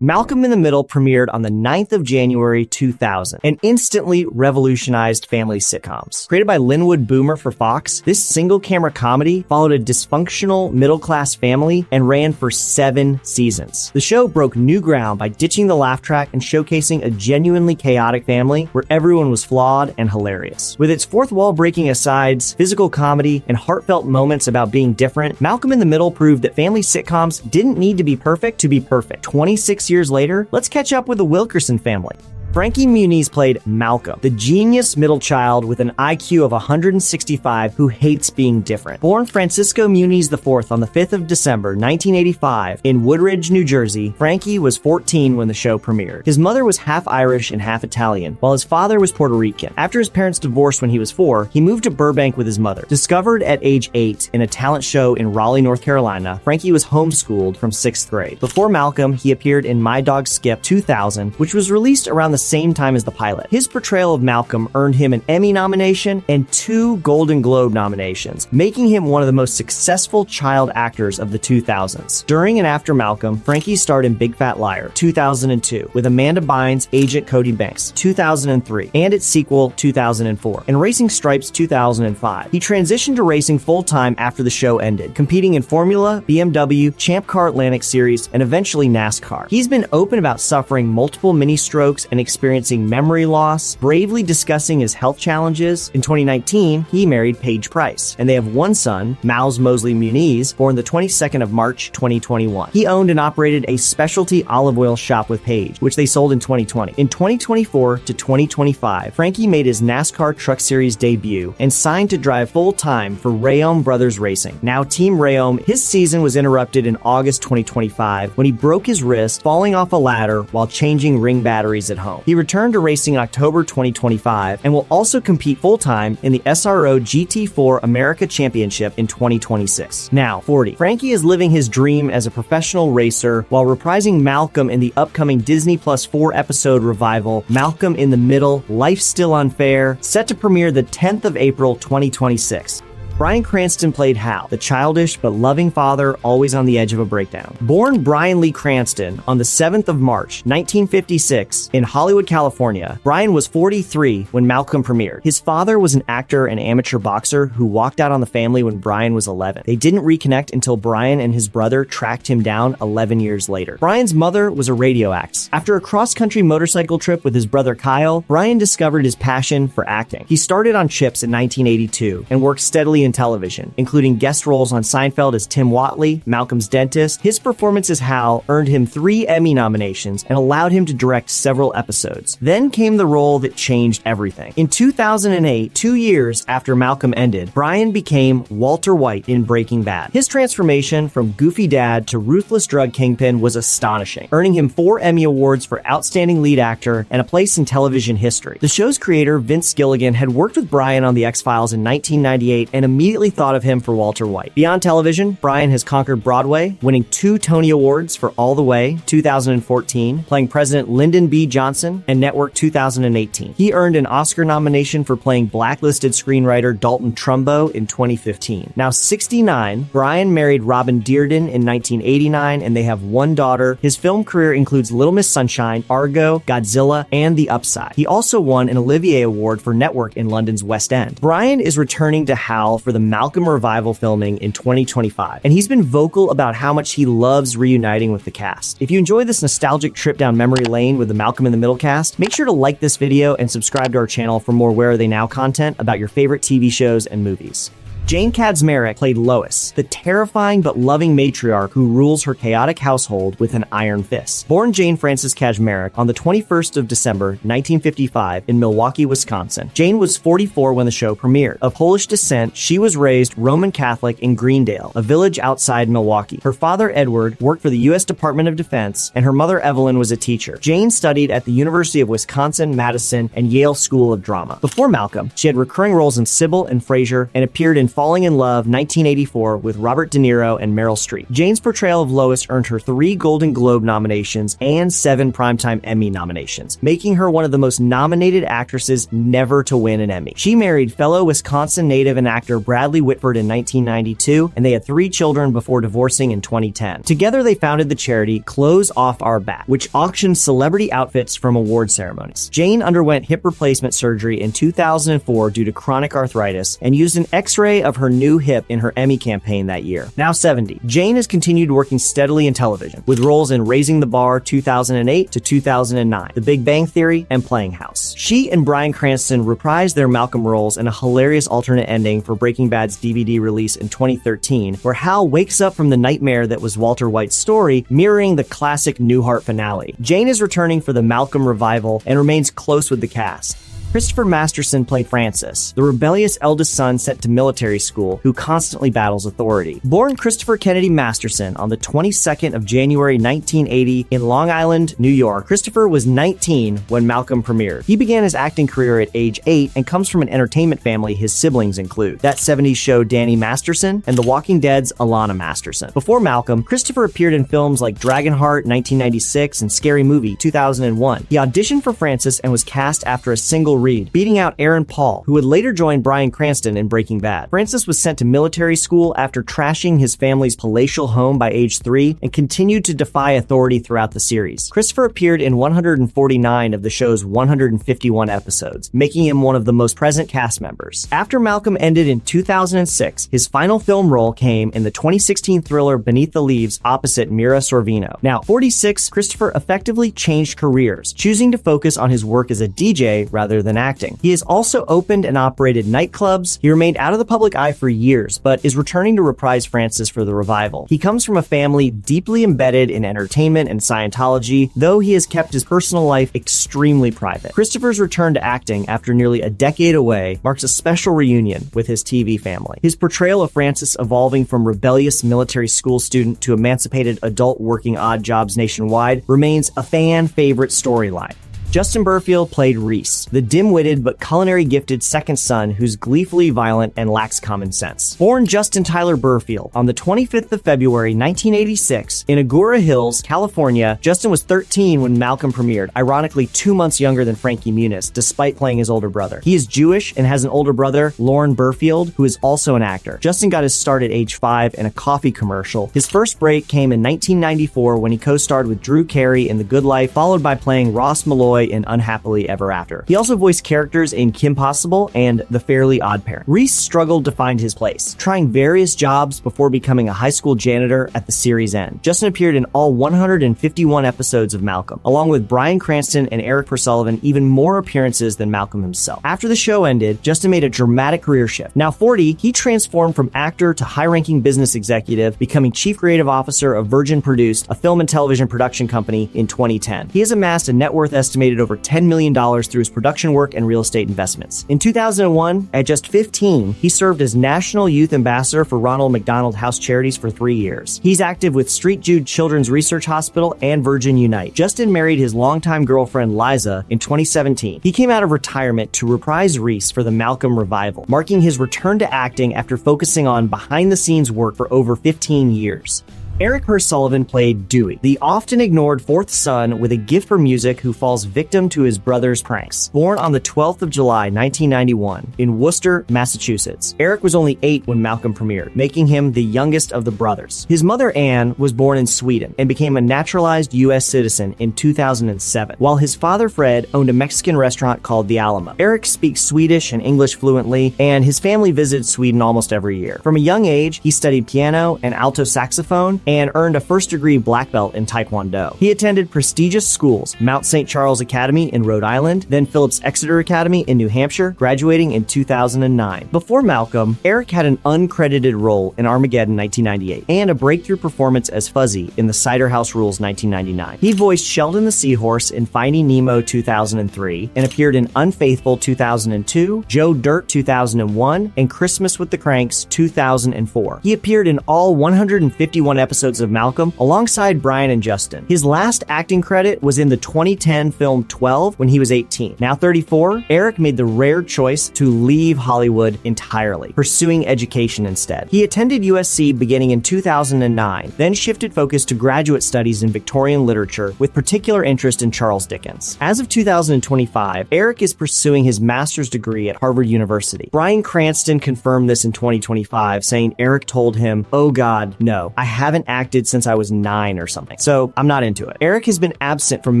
Malcolm in the Middle premiered on the 9th of January 2000 and instantly revolutionized family sitcoms. Created by Linwood Boomer for Fox, this single-camera comedy followed a dysfunctional middle-class family and ran for 7 seasons. The show broke new ground by ditching the laugh track and showcasing a genuinely chaotic family where everyone was flawed and hilarious. With its fourth-wall-breaking asides, physical comedy, and heartfelt moments about being different, Malcolm in the Middle proved that family sitcoms didn't need to be perfect to be perfect. 26 years later, let's catch up with the Wilkerson family. Frankie Muniz played Malcolm, the genius middle child with an IQ of 165 who hates being different. Born Francisco Muniz IV on the 5th of December, 1985, in Woodridge, New Jersey, Frankie was 14 when the show premiered. His mother was half Irish and half Italian, while his father was Puerto Rican. After his parents divorced when he was 4, he moved to Burbank with his mother. Discovered at age 8 in a talent show in Raleigh, North Carolina, Frankie was homeschooled from 6th grade. Before Malcolm, he appeared in My Dog Skip 2000, which was released around the same time as the pilot. His portrayal of Malcolm earned him an Emmy nomination and 2 Golden Globe nominations, making him one of the most successful child actors of the 2000s. During and after Malcolm, Frankie starred in Big Fat Liar 2002 with Amanda Bynes' agent Cody Banks 2003 and its sequel 2004, and Racing Stripes 2005. He transitioned to racing full-time after the show ended, competing in Formula, BMW, Champ Car Atlantic Series, and eventually NASCAR. He's been open about suffering multiple mini-strokes and experiencing memory loss, bravely discussing his health challenges. In 2019, he married Paige Price, and they have one son, Miles Mosley Muniz, born the 22nd of March, 2021. He owned and operated a specialty olive oil shop with Paige, which they sold in 2020. In 2024 to 2025, Frankie made his NASCAR Truck Series debut and signed to drive full-time for Rayom Brothers Racing, now Team Rayom. His season was interrupted in August 2025 when he broke his wrist falling off a ladder while changing ring batteries at home. He returned to racing in October 2025 and will also compete full-time in the SRO GT4 America Championship in 2026. Now, 40. Frankie is living his dream as a professional racer while reprising Malcolm in the upcoming Disney Plus 4-episode revival, Malcolm in the Middle, Life's Still Unfair, set to premiere the 10th of April 2026. Bryan Cranston played Hal, the childish but loving father always on the edge of a breakdown. Born Bryan Lee Cranston on the 7th of March, 1956, in Hollywood, California, Bryan was 43 when Malcolm premiered. His father was an actor and amateur boxer who walked out on the family when Bryan was 11. They didn't reconnect until Bryan and his brother tracked him down 11 years later. Bryan's mother was a radio act. After a cross-country motorcycle trip with his brother Kyle, Bryan discovered his passion for acting. He started on Chips in 1982 and worked steadily in television, including guest roles on Seinfeld as Tim Whatley, Malcolm's dentist. His performance as Hal earned him 3 Emmy nominations and allowed him to direct several episodes. Then came the role that changed everything. In 2008, 2 years after Malcolm ended, Bryan became Walter White in Breaking Bad. His transformation from goofy dad to ruthless drug kingpin was astonishing, earning him 4 Emmy Awards for Outstanding Lead Actor and a place in television history. The show's creator, Vince Gilligan, had worked with Bryan on The X-Files in 1998 and immediately thought of him for Walter White. Beyond television, Bryan has conquered Broadway, winning 2 Tony Awards for All the Way, 2014, playing President Lyndon B. Johnson, and Network 2018. He earned an Oscar nomination for playing blacklisted screenwriter Dalton Trumbo in 2015. Now 69, Bryan married Robin Dearden in 1989, and they have 1 daughter. His film career includes Little Miss Sunshine, Argo, Godzilla, and The Upside. He also won an Olivier Award for Network in London's West End. Bryan is returning to Hal for the Malcolm revival filming in 2025, and he's been vocal about how much he loves reuniting with the cast. If you enjoy this nostalgic trip down memory lane with the Malcolm in the Middle cast, make sure to like this video and subscribe to our channel for more Where Are They Now content about your favorite TV shows and movies. Jane Kaczmarek played Lois, the terrifying but loving matriarch who rules her chaotic household with an iron fist. Born Jane Frances Kaczmarek on the 21st of December, 1955 in Milwaukee, Wisconsin, Jane was 44 when the show premiered. Of Polish descent, she was raised Roman Catholic in Greendale, a village outside Milwaukee. Her father, Edward, worked for the U.S. Department of Defense, and her mother, Evelyn, was a teacher. Jane studied at the University of Wisconsin-Madison and Yale School of Drama. Before Malcolm, she had recurring roles in Sybil and Frasier and appeared in Falling in Love 1984 with Robert De Niro and Meryl Streep. Jane's portrayal of Lois earned her 3 Golden Globe nominations and 7 Primetime Emmy nominations, making her one of the most nominated actresses never to win an Emmy. She married fellow Wisconsin native and actor Bradley Whitford in 1992, and they had 3 children before divorcing in 2010. Together, they founded the charity Clothes Off Our Back, which auctions celebrity outfits from award ceremonies. Jane underwent hip replacement surgery in 2004 due to chronic arthritis and used an x-ray of her new hip in her Emmy campaign that year. Now 70, Jane has continued working steadily in television, with roles in Raising the Bar 2008 to 2009, The Big Bang Theory, and Playing House. She and Bryan Cranston reprised their Malcolm roles in a hilarious alternate ending for Breaking Bad's DVD release in 2013, where Hal wakes up from the nightmare that was Walter White's story, mirroring the classic Newhart finale. Jane is returning for the Malcolm revival and remains close with the cast. Christopher Masterson played Francis, the rebellious eldest son sent to military school who constantly battles authority. Born Christopher Kennedy Masterson on the 22nd of January 1980 in Long Island, New York, Christopher was 19 when Malcolm premiered. He began his acting career at age 8 and comes from an entertainment family his siblings include That 70s Show Danny Masterson and The Walking Dead's Alana Masterson. Before Malcolm, Christopher appeared in films like Dragonheart 1996 and Scary Movie 2001. He auditioned for Francis and was cast after a single read, beating out Aaron Paul, who would later join Bryan Cranston in Breaking Bad. Francis was sent to military school after trashing his family's palatial home by age 3 and continued to defy authority throughout the series. Christopher appeared in 149 of the show's 151 episodes, making him one of the most present cast members. After Malcolm ended in 2006, his final film role came in the 2016 thriller Beneath the Leaves opposite Mira Sorvino. Now, 46, Christopher effectively changed careers, choosing to focus on his work as a DJ rather than acting. He has also opened and operated nightclubs. He remained out of the public eye for years, but is returning to reprise Francis for the revival. He comes from a family deeply embedded in entertainment and Scientology, though he has kept his personal life extremely private. Christopher's return to acting after nearly a decade away marks a special reunion with his TV family. His portrayal of Francis evolving from rebellious military school student to emancipated adult working odd jobs nationwide remains a fan favorite storyline. Justin Berfield played Reese, the dim-witted but culinary-gifted second son who's gleefully violent and lacks common sense. Born Justin Tyler Berfield on the 25th of February 1986 in Agoura Hills, California, Justin was 13 when Malcolm premiered, ironically 2 months younger than Frankie Muniz, despite playing his older brother. He is Jewish and has an older brother, Lauren Berfield, who is also an actor. Justin got his start at age 5 in a coffee commercial. His first break came in 1994 when he co-starred with Drew Carey in The Good Life, followed by playing Ross Malloy in Unhappily Ever After. He also voiced characters in Kim Possible and The Fairly Odd Parent. Reese struggled to find his place, trying various jobs before becoming a high school janitor at the series' end. Justin appeared in all 151 episodes of Malcolm, along with Bryan Cranston and Erik Sullivan, even more appearances than Malcolm himself. After the show ended, Justin made a dramatic career shift. Now 40, he transformed from actor to high-ranking business executive, becoming chief creative officer of Virgin Produced, a film and television production company, in 2010. He has amassed a net worth estimated over $10 million through his production work and real estate investments. In 2001, at just 15, he served as National Youth Ambassador for Ronald McDonald House Charities for 3 years. He's active with St. Jude Children's Research Hospital and Virgin Unite. Justin married his longtime girlfriend Liza in 2017. He came out of retirement to reprise Reese for the Malcolm revival, marking his return to acting after focusing on behind-the-scenes work for over 15 years. Erik Sullivan played Dewey, the often ignored fourth son with a gift for music who falls victim to his brother's pranks. Born on the 12th of July, 1991, in Worcester, Massachusetts, Erik was only 8 when Malcolm premiered, making him the youngest of the brothers. His mother, Anne, was born in Sweden and became a naturalized U.S. citizen in 2007, while his father, Fred, owned a Mexican restaurant called The Alamo. Erik speaks Swedish and English fluently, and his family visits Sweden almost every year. From a young age, he studied piano and alto saxophone, and earned a first-degree black belt in Taekwondo. He attended prestigious schools, Mount St. Charles Academy in Rhode Island, then Phillips Exeter Academy in New Hampshire, graduating in 2009. Before Malcolm, Erik had an uncredited role in Armageddon 1998, and a breakthrough performance as Fuzzy in The Cider House Rules 1999. He voiced Sheldon the Seahorse in Finding Nemo 2003, and appeared in Unfaithful 2002, Joe Dirt 2001, and Christmas with the Cranks 2004. He appeared in all 151 episodes episodes of Malcolm alongside Bryan and Justin. His last acting credit was in the 2010 film 12 when he was 18. Now 34, Erik made the rare choice to leave Hollywood entirely, pursuing education instead. He attended USC beginning in 2009, then shifted focus to graduate studies in Victorian literature with particular interest in Charles Dickens. As of 2025, Erik is pursuing his master's degree at Harvard University. Bryan Cranston confirmed this in 2025, saying Erik told him, "Oh God, no, I haven't acted since I was 9 or something, so I'm not into it." Erik has been absent from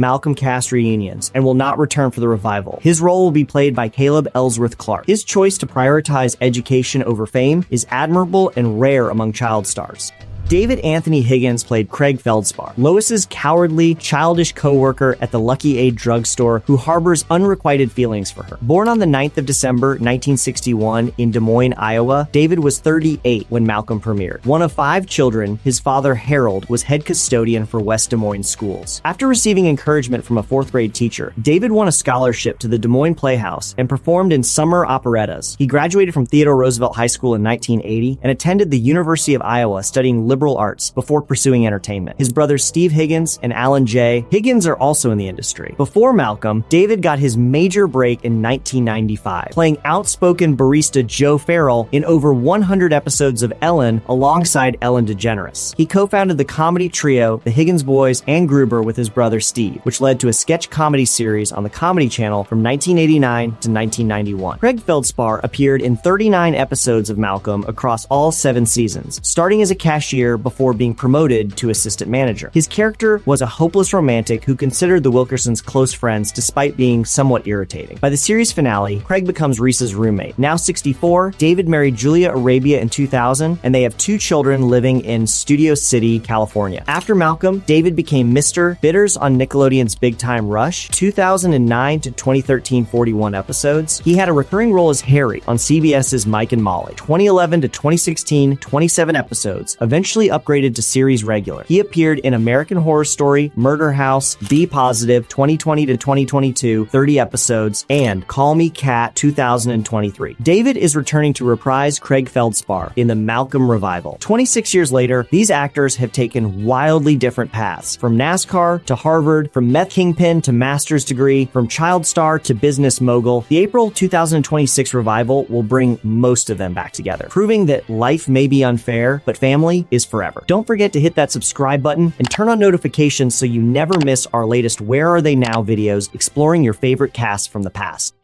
Malcolm cast reunions and will not return for the revival. His role will be played by Caleb Ellsworth Clark. His choice to prioritize education over fame is admirable and rare among child stars. David Anthony Higgins played Craig Feldspar, Lois's cowardly, childish co-worker at the Lucky Aid drugstore who harbors unrequited feelings for her. Born on the 9th of December, 1961 in Des Moines, Iowa, David was 38 when Malcolm premiered. One of 5 children, his father Harold was head custodian for West Des Moines schools. After receiving encouragement from a 4th grade teacher, David won a scholarship to the Des Moines Playhouse and performed in summer operettas. He graduated from Theodore Roosevelt High School in 1980 and attended the University of Iowa studying liberal arts before pursuing entertainment. His brothers Steve Higgins and Alan J. Higgins are also in the industry. Before Malcolm, David got his major break in 1995, playing outspoken barista Joe Farrell in over 100 episodes of Ellen alongside Ellen DeGeneres. He co-founded the comedy trio The Higgins Boys and Gruber with his brother Steve, which led to a sketch comedy series on the Comedy Channel from 1989 to 1991. Craig Feldspar appeared in 39 episodes of Malcolm across all 7 seasons, starting as a cashier before being promoted to assistant manager. His character was a hopeless romantic who considered the Wilkersons close friends despite being somewhat irritating. By the series finale, Craig becomes Reese's roommate. Now 64, David married Julia Arabia in 2000, and they have 2 children living in Studio City, California. After Malcolm, David became Mr. Bitters on Nickelodeon's Big Time Rush, 2009 to 2013 41 episodes. He had a recurring role as Harry on CBS's Mike and Molly, 2011 to 2016, 27 episodes, eventually upgraded to series regular. He appeared in American Horror Story, Murder House, Be Positive, 2020 to 2022, 30 episodes, and Call Me Kat, 2023. David is returning to reprise Craig Feldspar in the Malcolm revival. 26 years later, these actors have taken wildly different paths, from NASCAR to Harvard, from meth kingpin to master's degree, from child star to business mogul. The April 2026 revival will bring most of them back together, proving that life may be unfair, but family is forever. Don't forget to hit that subscribe button and turn on notifications so you never miss our latest Where Are They Now videos exploring your favorite casts from the past.